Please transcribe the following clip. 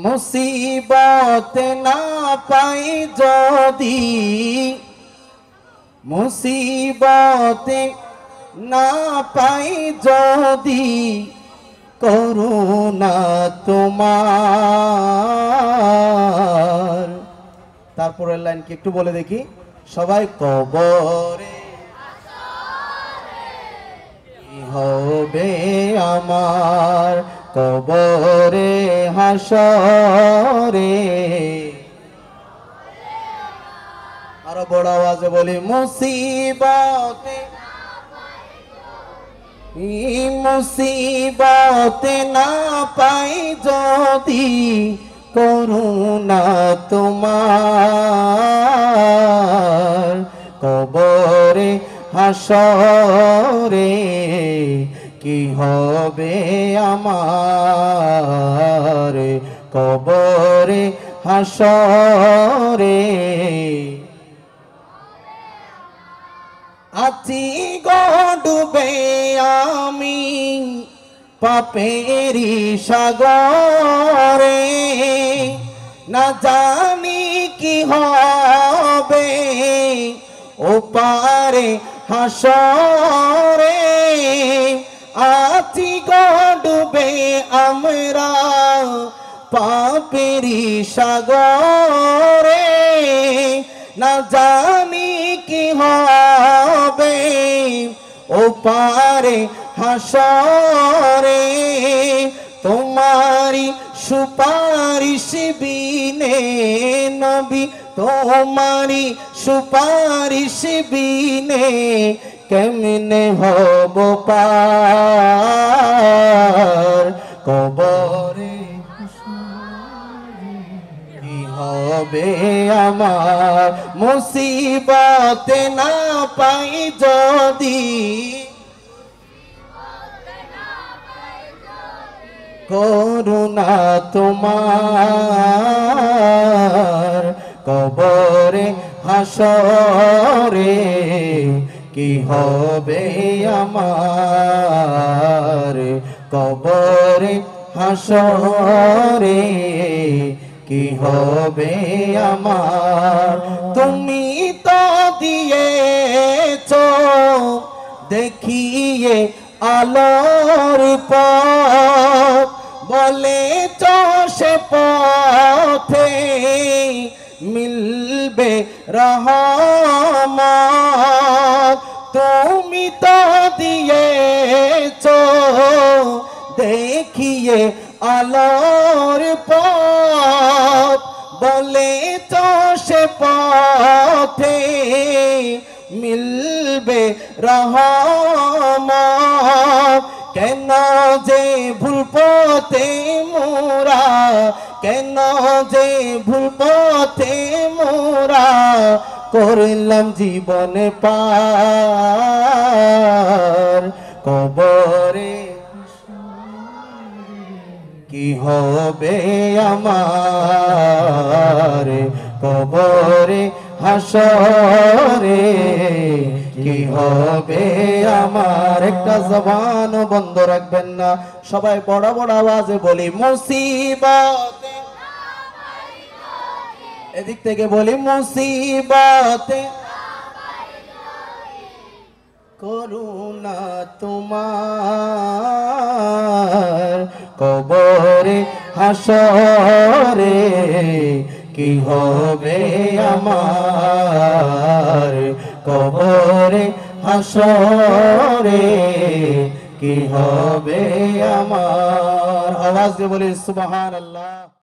মুসিবত না পাই যদি, মুসিবত না পাই যদি, করুণা তোমার। তারপরের লাইন কি একটু বলে দেখি সবাই। কবরে কি হবে আমার, কবরে হাসরে। আরো বড় আওয়াজে বলি, মুসিবতে মুসিবতে না পাই যদি, করুণা তোমার। কবরে হাসরে কি হবে আমার, কবরে হাসরে। আছি গো ডুবে আমি পাপেরি সাগরে, না জানি কি হবে ওপারে হাসরে। আছি গো ডুবে আমরা পাপেরি সাগরে, না জানি কি হবে ওপারে হাসরে। তোমারি সুপারিশ বিনে নবী, তোমারি সুপারিশ বিনে কেমনে হব পার। কবরে কি হবে আমার, মুসিবত না পাই যদি, করুণা তোমার। কবরে হাসরে কি হবে আমার, কবরে হাসরে কি হবে আমার। তুমি তো দিয়েছো দেখিয়ে আলোর পথ, বলেছ সে পথে মিলবে রহমত। তুমি তো দিয়েছো দেখিয়ে আলোর পথ, বলেছ সে পথে মিলবে রহমত। কেন যে ভুল পথে মোরা, কেন যে ভুল পথে মোরা করলাম জীবনে পার। কবরে কি হবে আমার, কবরে হাসরে কি হবে আমার। একটা জবান বন্ধ রাখবেন না, সবাই বড় বড় আওয়াজে বলি, মুসিবতে, এদিক থেকে বলি, মুসিবতে করুণা তোমার। কবরে হাসরে কি হবে আমার, কবরে হাসরে কি হবে আমার। আওয়াজ দিয়ে বলি সুবহানাল্লাহ।